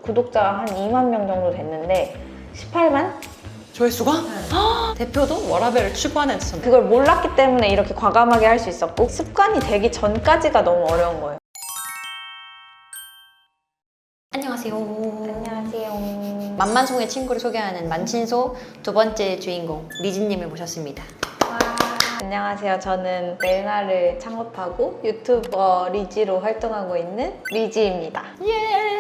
구독자가 한 2만 명 정도 됐는데 18만? 조회수가? 대표도 워라밸을 추구하는 전 그걸 몰랐기 때문에 이렇게 과감하게 할 수 있었고 습관이 되기 전까지가 너무 어려운 거예요. 안녕하세요. 안녕하세요. 만만송의 친구를 소개하는 만친소 두 번째 주인공 리진님을 모셨습니다. 안녕하세요. 저는 넬나를 창업하고 유튜버 리지로 활동하고 있는 리지입니다. 예!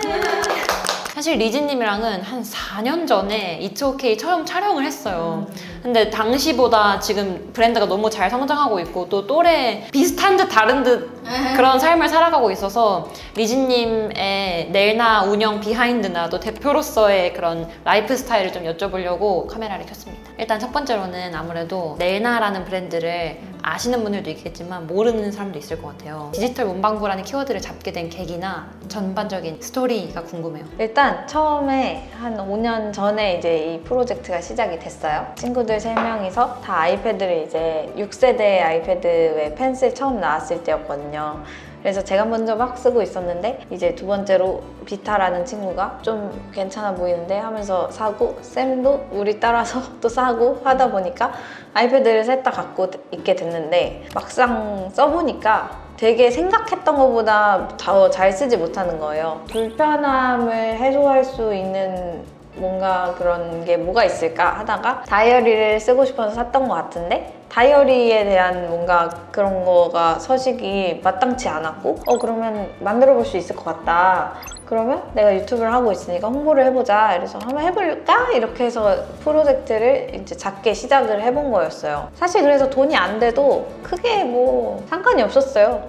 사실 리진님이랑은 한 4년 전에 It's OK 처음 촬영을 했어요. 근데 당시보다 지금 브랜드가 너무 잘 성장하고 있고 또 또래 비슷한 듯 다른 듯 그런 삶을 살아가고 있어서 리진님의 넬나 운영 비하인드나 또 대표로서의 그런 라이프 스타일을 좀 여쭤보려고 카메라를 켰습니다. 일단 첫 번째로는 아무래도 넬나라는 브랜드를 아시는 분들도 있겠지만 모르는 사람도 있을 것 같아요. 디지털 문방구라는 키워드를 잡게 된 계기나 전반적인 스토리가 궁금해요. 일단 처음에 한 5년 전에 이제 이 프로젝트가 시작이 됐어요. 친구들 3명이서 다 아이패드를 이제 6세대 아이패드 왜 펜슬 처음 나왔을 때였거든요. 그래서 제가 먼저 막 쓰고 있었는데 이제 두 번째로 비타라는 친구가 좀 괜찮아 보이는데 하면서 사고 쌤도 우리 따라서 또 사고 하다 보니까 아이패드를 셋 다 갖고 있게 됐는데 막상 써보니까 되게 생각했던 것보다 더 잘 쓰지 못하는 거예요. 불편함을 해소할 수 있는 뭔가 그런 게 뭐가 있을까 하다가 다이어리를 쓰고 싶어서 샀던 것 같은데 다이어리에 대한 뭔가 그런 거가 서식이 마땅치 않았고 그러면 만들어 볼 수 있을 것 같다. 그러면 내가 유튜브를 하고 있으니까 홍보를 해보자. 그래서 한번 해볼까? 이렇게 해서 프로젝트를 이제 작게 시작을 해본 거였어요. 사실 그래서 돈이 안 돼도 크게 뭐 상관이 없었어요.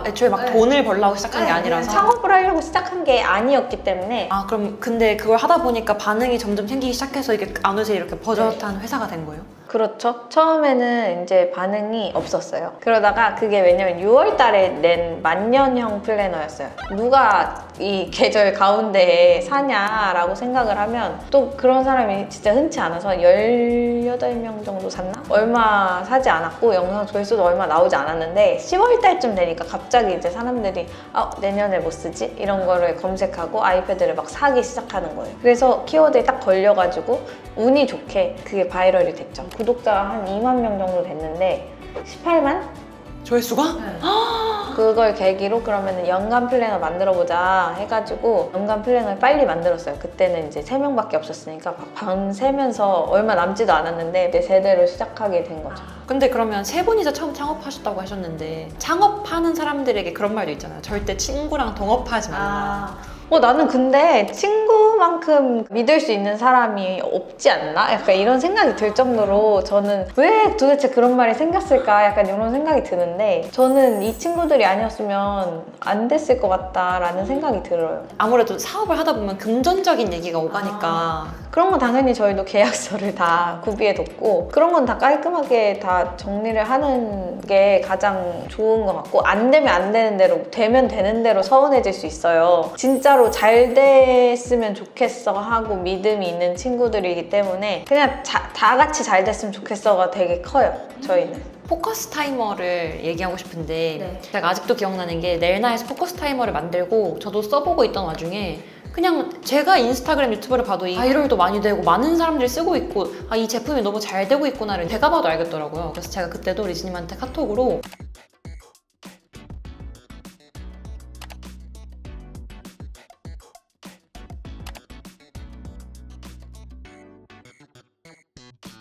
애초에 막 돈을 벌려고 시작한 게 아니라서 창업을 하려고 시작한 게 아니었기 때문에 그럼 근데 그걸 하다 보니까 반응이 점점 생기기 시작해서 이게 어느새 이렇게 버젓한 회사가 된 거예요? 그렇죠. 처음에는 이제 반응이 없었어요. 그러다가 그게 왜냐면 6월 달에 낸 만년형 플래너였어요. 누가 이 계절 가운데에 사냐라고 생각을 하면 또 그런 사람이 진짜 흔치 않아서 18명 정도 샀나? 얼마 사지 않았고 영상 조회수도 얼마 나오지 않았는데 10월 달쯤 되니까 갑자기 이제 사람들이 내년에 뭐 쓰지? 이런 거를 검색하고 아이패드를 막 사기 시작하는 거예요. 그래서 키워드에 딱 걸려가지고 운이 좋게 그게 바이럴이 됐죠. 구독자가 한 2만 명 정도 됐는데 18만? 조회수가? 그걸 계기로 그러면 연간 플래너 만들어보자 해가지고 연간 플래너를 빨리 만들었어요. 그때는 이제 3명밖에 없었으니까 밤 새면서 얼마 남지도 않았는데 이제 제대로 시작하게 된 거죠. 근데 그러면 세 분이서 처음 창업하셨다고 하셨는데 창업하는 사람들에게 그런 말도 있잖아요. 절대 친구랑 동업하지 말라. 나는 근데 친구만큼 믿을 수 있는 사람이 없지 않나? 약간 이런 생각이 들 정도로 저는 왜 도대체 그런 말이 생겼을까? 약간 이런 생각이 드는데 저는 이 친구들이 아니었으면 안 됐을 것 같다라는 생각이 들어요. 아무래도 사업을 하다 보면 금전적인 얘기가 오가니까 그런 건 당연히 저희도 계약서를 다 구비해뒀고 그런 건 다 깔끔하게 다 정리를 하는 게 가장 좋은 것 같고 안 되면 안 되는 대로 되면 되는 대로 서운해질 수 있어요. 진짜로 잘 됐으면 좋겠어 하고 믿음이 있는 친구들이기 때문에 그냥 다 같이 잘 됐으면 좋겠어가 되게 커요. 저희는. 포커스 타이머를 얘기하고 싶은데 제가 아직도 기억나는 게 넬나에서 포커스 타이머를 만들고 저도 써보고 있던 와중에 그냥 제가 인스타그램 유튜브를 봐도 이 바이럴도 많이 되고 많은 사람들이 쓰고 있고 이 제품이 너무 잘 되고 있구나를 제가 봐도 알겠더라고요. 그래서 제가 그때도 리즈님한테 카톡으로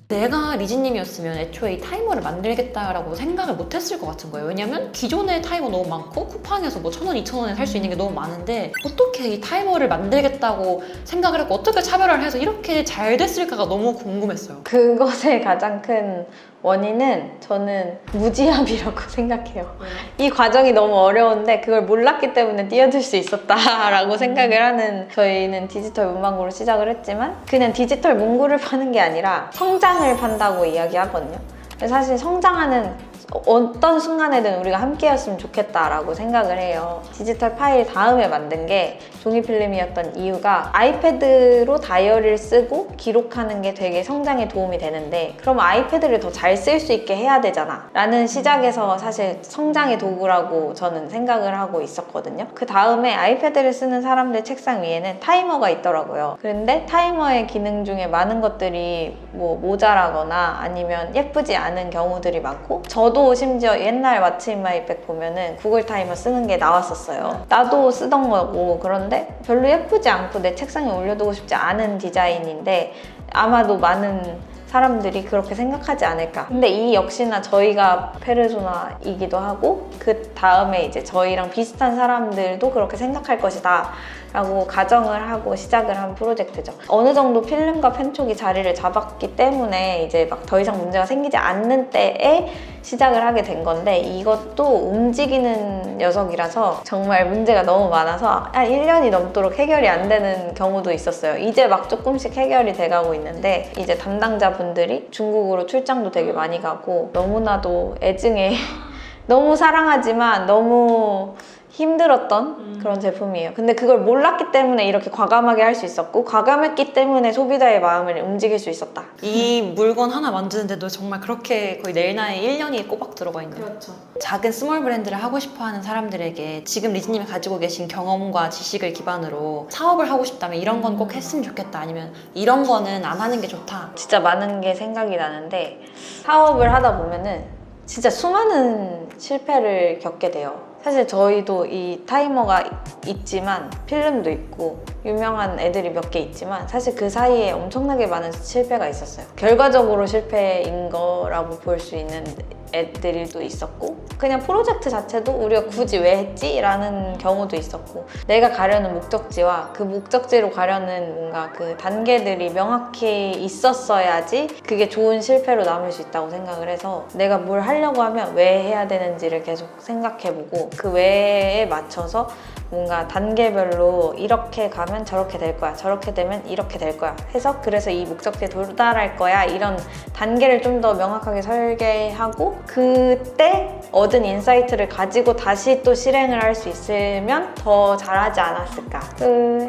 내가 리진님이었으면 애초에 이 타이머를 만들겠다라고 생각을 못했을 것 같은 거예요. 왜냐면 기존의 타이머 너무 많고 쿠팡에서 뭐 1,000원, 2,000원에 살 수 있는 게 너무 많은데 어떻게 이 타이머를 만들겠다고 생각을 했고 어떻게 차별화를 해서 이렇게 잘 됐을까가 너무 궁금했어요. 그것의 가장 큰 원인은 저는 무지함이라고 생각해요. 이 과정이 너무 어려운데 그걸 몰랐기 때문에 뛰어들 수 있었다라고 생각을 하는 저희는 디지털 문방구로 시작을 했지만 그냥 디지털 문구를 파는 게 아니라 성장을 판다고 이야기하거든요. 사실 성장하는 어떤 순간에든 우리가 함께였으면 좋겠다라고 생각을 해요. 디지털 파일 다음에 만든 게 종이 필름이었던 이유가 아이패드로 다이어리를 쓰고 기록하는 게 되게 성장에 도움이 되는데 그럼 아이패드를 더 잘 쓸 수 있게 해야 되잖아 라는 시작에서 사실 성장의 도구라고 저는 생각을 하고 있었거든요. 그 다음에 아이패드를 쓰는 사람들 책상 위에는 타이머가 있더라고요. 그런데 타이머의 기능 중에 많은 것들이 뭐 모자라거나 아니면 예쁘지 않은 경우들이 많고 저도 심지어 옛날 왓츠 인 마이 백 보면은 구글 타이머 쓰는 게 나왔었어요. 나도 쓰던 거고 그런데 별로 예쁘지 않고 내 책상에 올려두고 싶지 않은 디자인인데 아마도 많은 사람들이 그렇게 생각하지 않을까. 근데 이 역시나 저희가 페르소나이기도 하고 그 다음에 이제 저희랑 비슷한 사람들도 그렇게 생각할 것이다 라고 가정을 하고 시작을 한 프로젝트죠. 어느 정도 필름과 펜촉이 자리를 잡았기 때문에 이제 막 더 이상 문제가 생기지 않는 때에 시작을 하게 된 건데 이것도 움직이는 녀석이라서 정말 문제가 너무 많아서 1년이 넘도록 해결이 안 되는 경우도 있었어요. 이제 막 조금씩 해결이 돼가고 있는데 이제 담당자분들이 중국으로 출장도 되게 많이 가고 너무나도 애증에 너무 사랑하지만 너무 힘들었던 그런 제품이에요. 근데 그걸 몰랐기 때문에 이렇게 과감하게 할 수 있었고 과감했기 때문에 소비자의 마음을 움직일 수 있었다. 이 물건 하나 만드는데도 정말 그렇게 거의 내일나에 1년이 꼬박 들어가 있네요. 그렇죠. 작은 스몰 브랜드를 하고 싶어하는 사람들에게 지금 리즈님이 가지고 계신 경험과 지식을 기반으로 사업을 하고 싶다면 이런 건 꼭 했으면 좋겠다 아니면 이런 거는 안 하는 게 좋다. 진짜 많은 게 생각이 나는데 사업을 하다 보면은 진짜 수많은 실패를 겪게 돼요. 사실 저희도 이 타이머가 있지만 필름도 있고 유명한 애들이 몇 개 있지만 사실 그 사이에 엄청나게 많은 실패가 있었어요. 결과적으로 실패인 거라고 볼 수 있는 애들도 있었고 그냥 프로젝트 자체도 우리가 굳이 왜 했지? 라는 경우도 있었고 내가 가려는 목적지와 그 목적지로 가려는 뭔가 그 단계들이 명확히 있었어야지 그게 좋은 실패로 남을 수 있다고 생각을 해서 내가 뭘 하려고 하면 왜 해야 되는지를 계속 생각해보고 그 왜에 맞춰서 뭔가 단계별로 이렇게 가면 저렇게 될 거야 저렇게 되면 이렇게 될 거야 해서 그래서 이 목적지에 도달할 거야 이런 단계를 좀 더 명확하게 설계하고 그때 얻은 인사이트를 가지고 다시 또 실행을 할 수 있으면 더 잘하지 않았을까.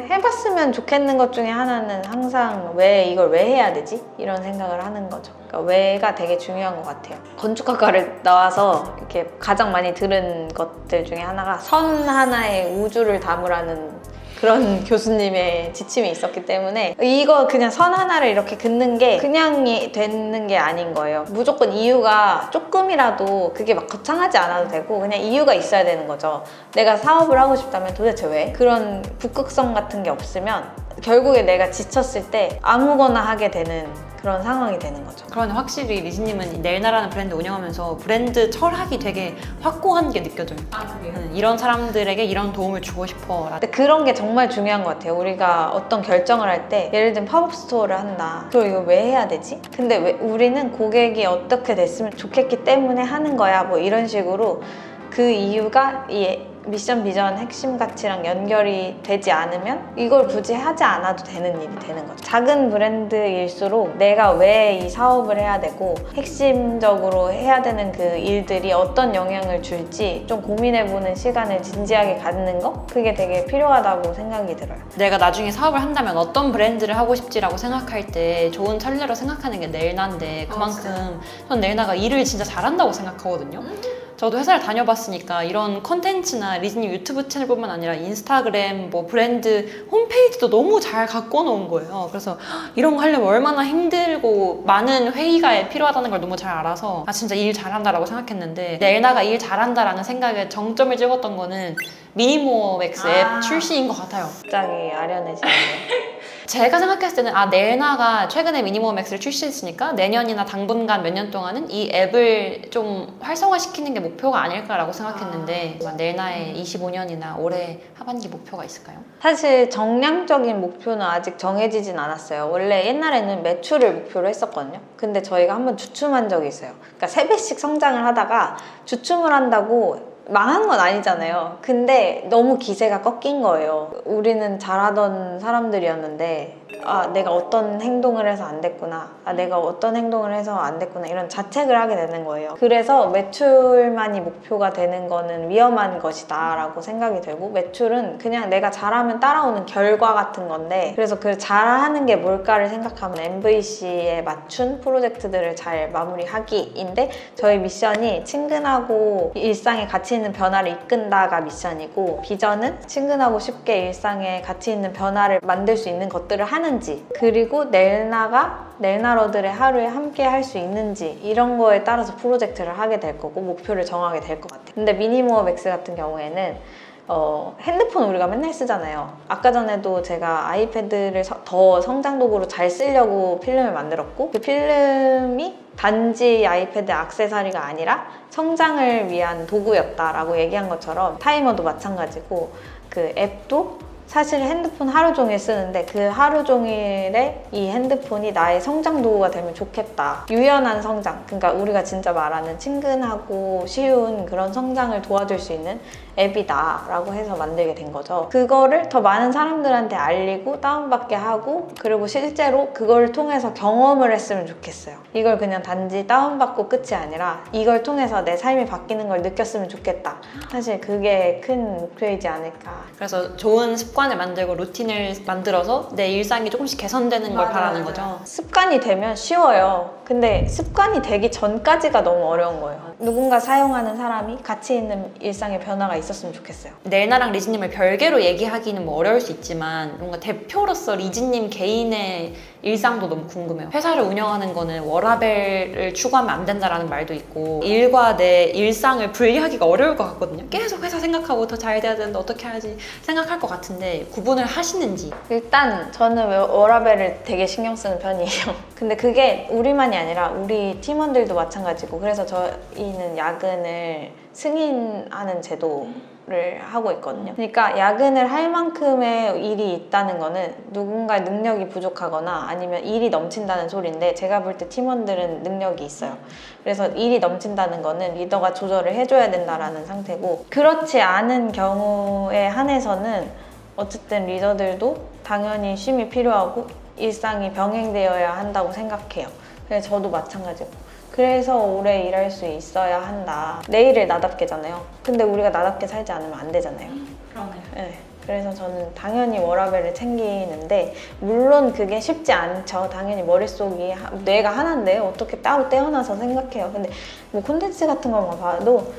해봤으면 좋겠는 것 중에 하나는 항상 왜 이걸 왜 해야 되지? 이런 생각을 하는 거죠. 그러니까 왜가 되게 중요한 것 같아요. 건축학과를 나와서 이렇게 가장 많이 들은 것들 중에 하나가 선 하나에 우주를 담으라는 그런 교수님의 지침이 있었기 때문에 이거 그냥 선 하나를 이렇게 긋는 게 그냥 되는 게 아닌 거예요. 무조건 이유가 조금이라도 그게 막 거창하지 않아도 되고 그냥 이유가 있어야 되는 거죠. 내가 사업을 하고 싶다면 도대체 왜? 그런 북극성 같은 게 없으면 결국에 내가 지쳤을 때 아무거나 하게 되는 그런 상황이 되는 거죠. 그러네 확실히 리즈님은 넬나라는 브랜드 운영하면서 브랜드 철학이 되게 확고한 게 느껴져요. 이런 사람들에게 이런 도움을 주고 싶어. 근데 그런 게 정말 중요한 것 같아요. 우리가 어떤 결정을 할 때 예를 들면 팝업 스토어를 한다. 그럼 이거 왜 해야 되지? 근데 왜 우리는 고객이 어떻게 됐으면 좋겠기 때문에 하는 거야. 뭐 이런 식으로 그 이유가 이 미션 비전 핵심 가치랑 연결이 되지 않으면 이걸 굳이 하지 않아도 되는 일이 되는 거죠. 작은 브랜드일수록 내가 왜 이 사업을 해야 되고 핵심적으로 해야 되는 그 일들이 어떤 영향을 줄지 좀 고민해보는 시간을 진지하게 갖는 거? 그게 되게 필요하다고 생각이 들어요. 내가 나중에 사업을 한다면 어떤 브랜드를 하고 싶지라고 생각할 때 좋은 선례로 생각하는 게 넬나인데 그만큼 전 넬나가 일을 진짜 잘한다고 생각하거든요. 저도 회사를 다녀봤으니까 이런 컨텐츠나 리즈님 유튜브 채널뿐만 아니라 인스타그램, 뭐 브랜드 홈페이지도 너무 잘 갖고 놓은 거예요. 그래서 이런 거 하려면 얼마나 힘들고 많은 회의가 필요하다는 걸 너무 잘 알아서 아 진짜 일 잘한다라고 생각했는데 넬나가 일 잘한다라는 생각에 정점을 찍었던 거는 미니모맥스 앱 출시인 것 같아요. 갑자기 아련해지네요. 제가 생각했을 때는 아 넬나가 최근에 미니모맥스를 출시했으니까 내년이나 당분간 몇 년 동안은 이 앱을 좀 활성화시키는 게 목표가 아닐까라고 생각했는데 넬나의 25년이나 올해 하반기 목표가 있을까요? 사실 정량적인 목표는 아직 정해지진 않았어요. 원래 옛날에는 매출을 목표로 했었거든요. 근데 저희가 한번 주춤한 적이 있어요. 그러니까 3배씩 성장을 하다가 주춤을 한다고 망한 건 아니잖아요. 근데 너무 기세가 꺾인 거예요. 우리는 잘하던 사람들이었는데 아, 내가 어떤 행동을 해서 안 됐구나. 아, 내가 어떤 행동을 해서 안 됐구나. 이런 자책을 하게 되는 거예요. 그래서 매출만이 목표가 되는 거는 위험한 것이다 라고 생각이 되고, 매출은 그냥 내가 잘하면 따라오는 결과 같은 건데, 그래서 그 잘하는 게 뭘까를 생각하면 MVC에 맞춘 프로젝트들을 잘 마무리하기인데, 저희 미션이 친근하고 일상에 가치 있는 변화를 이끈다가 미션이고, 비전은 친근하고 쉽게 일상에 가치 있는 변화를 만들 수 있는 것들을 하는지, 그리고 넬나러들의 하루에 함께 할 수 있는지, 이런 거에 따라서 프로젝트를 하게 될 거고 목표를 정하게 될 것 같아요. 근데 미니모어 맥스 같은 경우에는 핸드폰 우리가 맨날 쓰잖아요. 아까 전에도 제가 아이패드를 더 성장 도구로 잘 쓰려고 필름을 만들었고, 그 필름이 단지 아이패드 액세서리가 아니라 성장을 위한 도구였다라고 얘기한 것처럼, 타이머도 마찬가지고, 그 앱도 사실 핸드폰 하루 종일 쓰는데 그 하루 종일에 이 핸드폰이 나의 성장 도구가 되면 좋겠다. 유연한 성장, 그러니까 우리가 진짜 말하는 친근하고 쉬운 그런 성장을 도와줄 수 있는 앱이다 라고 해서 만들게 된 거죠. 그거를 더 많은 사람들한테 알리고 다운받게 하고, 그리고 실제로 그걸 통해서 경험을 했으면 좋겠어요. 이걸 그냥 단지 다운받고 끝이 아니라 이걸 통해서 내 삶이 바뀌는 걸 느꼈으면 좋겠다. 사실 그게 큰 목표이지 않을까. 그래서 좋은 습관을 만들고 루틴을 만들어서 내 일상이 조금씩 개선되는 걸 바라는 거죠. 습관이 되면 쉬워요. 근데 습관이 되기 전까지가 너무 어려운 거예요. 누군가 사용하는 사람이 가치 있는 일상의 변화가 있었으면 좋겠어요. 넬나랑 리즈님을 별개로 얘기하기는 뭐 어려울 수 있지만, 뭔가 대표로서 리즈님 개인의 일상도 너무 궁금해요. 회사를 운영하는 거는 워라밸을 추구하면 안 된다라는 말도 있고, 일과 내 일상을 분리하기가 어려울 것 같거든요. 계속 회사 생각하고 더 잘 돼야 되는데 어떻게 해야지 생각할 것 같은데, 구분을 하시는지. 일단 저는 워라밸을 되게 신경 쓰는 편이에요. 근데 그게 우리만이 아니라 우리 팀원들도 마찬가지고, 그래서 저희는 야근을 승인하는 제도를 하고 있거든요. 그러니까 야근을 할 만큼의 일이 있다는 거는 누군가의 능력이 부족하거나 아니면 일이 넘친다는 소리인데, 제가 볼 때 팀원들은 능력이 있어요. 그래서 일이 넘친다는 거는 리더가 조절을 해줘야 된다라는 상태고, 그렇지 않은 경우에 한해서는 어쨌든 리더들도 당연히 쉼이 필요하고 일상이 병행되어야 한다고 생각해요. 그래서 저도 마찬가지고, 그래서 오래 일할 수 있어야 한다. 내일을 나답게잖아요. 근데 우리가 나답게 살지 않으면 안 되잖아요. 그러네요. 네. 그래서 저는 당연히 워라밸을 챙기는데, 물론 그게 쉽지 않죠. 당연히 머릿속이, 뇌가 하나인데 어떻게 따로 떼어놔서 생각해요. 근데 뭐 콘텐츠 같은 것만 봐도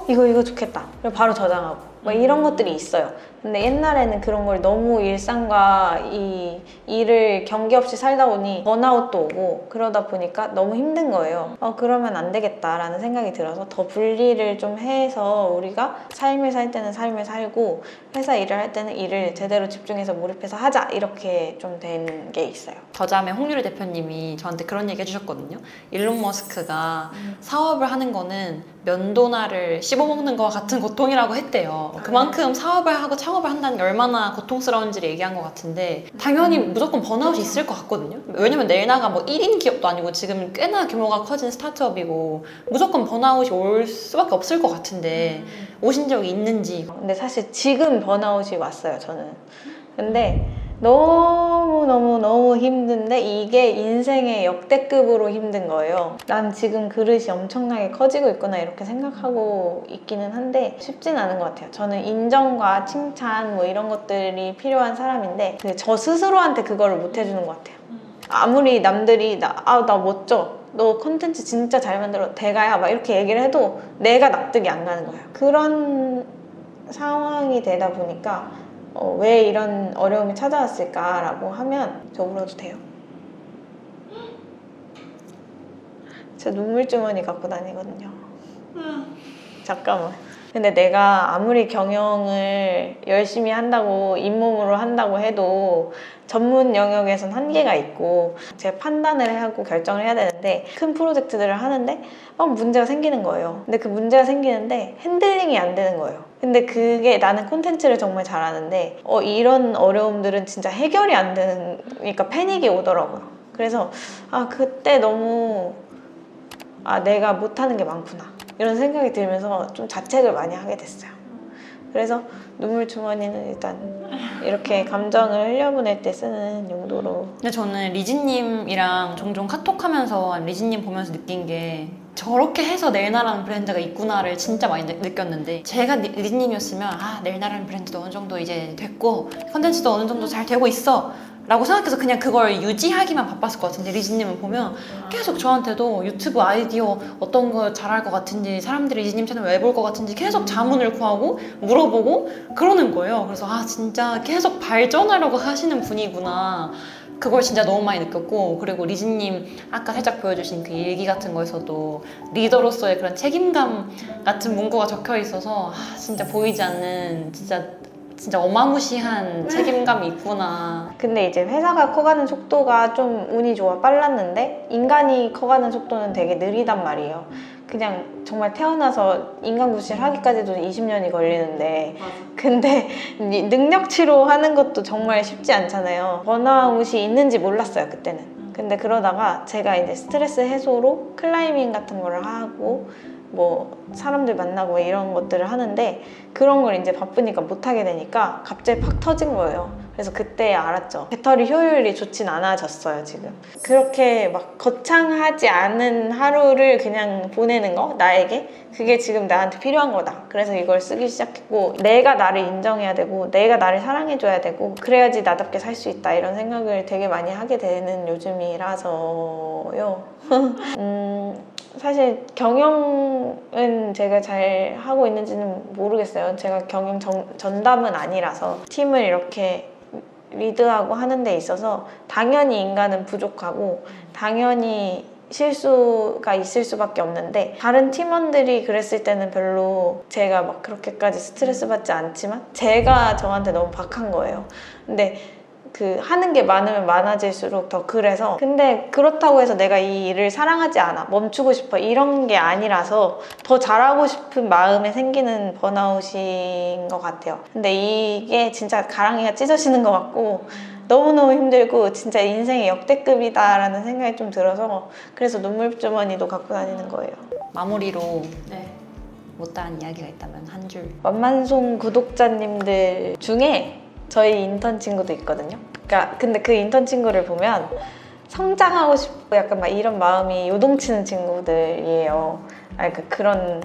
이거 좋겠다. 그리고 바로 저장하고 뭐 이런 것들이 있어요. 근데 옛날에는 그런 걸 너무 일상과 이 일을 경계 없이 살다 보니 번아웃도 오고, 그러다 보니까 너무 힘든 거예요. 그러면 안 되겠다라는 생각이 들어서 더 분리를 좀 해서 우리가 삶을 살 때는 삶을 살고 회사 일을 할 때는 일을 제대로 집중해서 몰입해서 하자, 이렇게 좀 된 게 있어요. 더잠의 홍유리 대표님이 저한테 그런 얘기 해주셨거든요. 일론 머스크가 사업을 하는 거는 면도날을 씹어먹는 거와 같은 고통이라고 했대요. 그만큼 사업을 하고 창업을 한다는 게 얼마나 고통스러운지를 얘기한 것 같은데, 당연히 무조건 번아웃이 있을 것 같거든요. 왜냐면 넬나가 뭐 1인 기업도 아니고 지금 꽤나 규모가 커진 스타트업이고, 무조건 번아웃이 올 수밖에 없을 것 같은데 오신 적이 있는지. 근데 사실 지금 번아웃이 왔어요, 저는. 근데 너무 힘든데 이게 인생의 역대급으로 힘든 거예요. 난 지금 그릇이 엄청나게 커지고 있구나, 이렇게 생각하고 있기는 한데 쉽진 않은 것 같아요. 저는 인정과 칭찬 뭐 이런 것들이 필요한 사람인데, 저 스스로한테 그거를 못 해주는 것 같아요. 아무리 남들이 나 멋져, 너 콘텐츠 진짜 잘 만들어, 대가야, 막 이렇게 얘기를 해도 내가 납득이 안 가는 거예요. 그런 상황이 되다 보니까 왜 이런 어려움이 찾아왔을까라고 하면 저 울어도 돼요. 저 눈물주머니 갖고 다니거든요. 잠깐만. 근데 내가 아무리 경영을 열심히 한다고, 잇몸으로 한다고 해도 전문 영역에선 한계가 있고, 제가 판단을 하고 결정을 해야 되는데, 큰 프로젝트들을 하는데 문제가 생기는 거예요. 근데 그 문제가 생기는데 핸들링이 안 되는 거예요. 근데 그게, 나는 콘텐츠를 정말 잘하는데 이런 어려움들은 진짜 해결이 안 되니까 패닉이 오더라고요. 그래서 그때 너무 내가 못하는 게 많구나, 이런 생각이 들면서 좀 자책을 많이 하게 됐어요. 그래서 눈물 주머니는 일단 이렇게 감정을 흘려보낼 때 쓰는 용도로. 근데 저는 리즈님이랑 종종 카톡하면서 리즈님 보면서 느낀 게 저렇게 해서 넬나라는 브랜드가 있구나를 진짜 많이 느꼈는데, 제가 리즈님이었으면 넬나라는 브랜드도 어느 정도 이제 됐고 컨텐츠도 어느 정도 잘 되고 있어 라고 생각해서 그냥 그걸 유지하기만 바빴을 것 같은데, 리즈님은 보면 계속 저한테도 유튜브 아이디어 어떤 거 잘할 것 같은지, 사람들이 리즈님 채널 왜 볼 것 같은지 계속 자문을 구하고 물어보고 그러는 거예요. 그래서 진짜 계속 발전하려고 하시는 분이구나, 그걸 진짜 너무 많이 느꼈고, 그리고 리즈님 아까 살짝 보여주신 그 일기 같은 거에서도 리더로서의 그런 책임감 같은 문구가 적혀 있어서 진짜 보이지 않는 진짜 어마무시한 책임감이 있구나. 근데 이제 회사가 커가는 속도가 좀 운이 좋아 빨랐는데, 인간이 커가는 속도는 되게 느리단 말이에요. 그냥 정말 태어나서 인간 구실 하기까지도 20년이 걸리는데, 근데 능력치로 하는 것도 정말 쉽지 않잖아요. 번아웃이 있는지 몰랐어요, 그때는. 근데 그러다가 제가 이제 스트레스 해소로 클라이밍 같은 거를 하고 뭐 사람들 만나고 이런 것들을 하는데, 그런 걸 이제 바쁘니까 못하게 되니까 갑자기 팍 터진 거예요. 그래서 그때 알았죠. 배터리 효율이 좋진 않아졌어요, 지금. 그렇게 막 거창하지 않은 하루를 그냥 보내는 거, 나에게 그게 지금 나한테 필요한 거다. 그래서 이걸 쓰기 시작했고, 내가 나를 인정해야 되고 내가 나를 사랑해줘야 되고, 그래야지 나답게 살 수 있다, 이런 생각을 되게 많이 하게 되는 요즘이라서요. 사실 경영은 제가 잘 하고 있는지는 모르겠어요. 제가 경영 전담은 아니라서 팀을 이렇게 리드하고 하는 데 있어서 당연히 인간은 부족하고 당연히 실수가 있을 수밖에 없는데, 다른 팀원들이 그랬을 때는 별로 제가 막 그렇게까지 스트레스 받지 않지만 제가 저한테 너무 박한 거예요. 근데 그 하는 게 많으면 많아질수록 더 그래서, 근데 그렇다고 해서 내가 이 일을 사랑하지 않아, 멈추고 싶어, 이런 게 아니라서 더 잘하고 싶은 마음에 생기는 번아웃인 것 같아요. 근데 이게 진짜 가랑이가 찢어지는 것 같고 너무너무 힘들고 진짜 인생의 역대급이다라는 생각이 좀 들어서, 그래서 눈물주머니도 갖고 다니는 거예요. 마무리로 못다한 이야기가 있다면 한 줄. 만만송 구독자님들 중에 저희 인턴 친구도 있거든요. 근데 그 인턴 친구를 보면 성장하고 싶고 약간 막 이런 마음이 요동치는 친구들이에요. 그런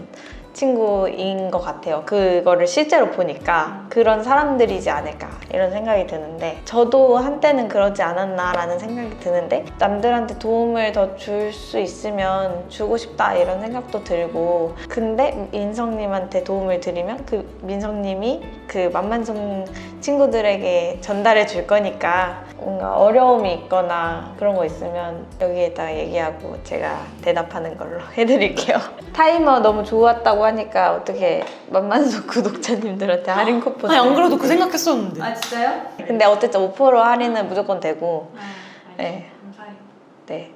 친구인 것 같아요. 그거를 실제로 보니까 그런 사람들이지 않을까 이런 생각이 드는데, 저도 한때는 그러지 않았나라는 생각이 드는데, 남들한테 도움을 더 줄 수 있으면 주고 싶다 이런 생각도 들고, 근데 민성님한테 도움을 드리면 그 민성님이 그 만만송 친구들에게 전달해 줄 거니까, 뭔가 어려움이 있거나 그런 거 있으면 여기에다가 얘기하고 제가 대답하는 걸로 해드릴게요. 타이머 너무 좋았다고 하니까 어떻게 만만송 구독자님들한테 할인 쿠폰. 안 그래도 그 생각했었는데. 진짜요? 근데 어쨌든 5% 할인은 무조건 되고. 네. 감사해요. 네.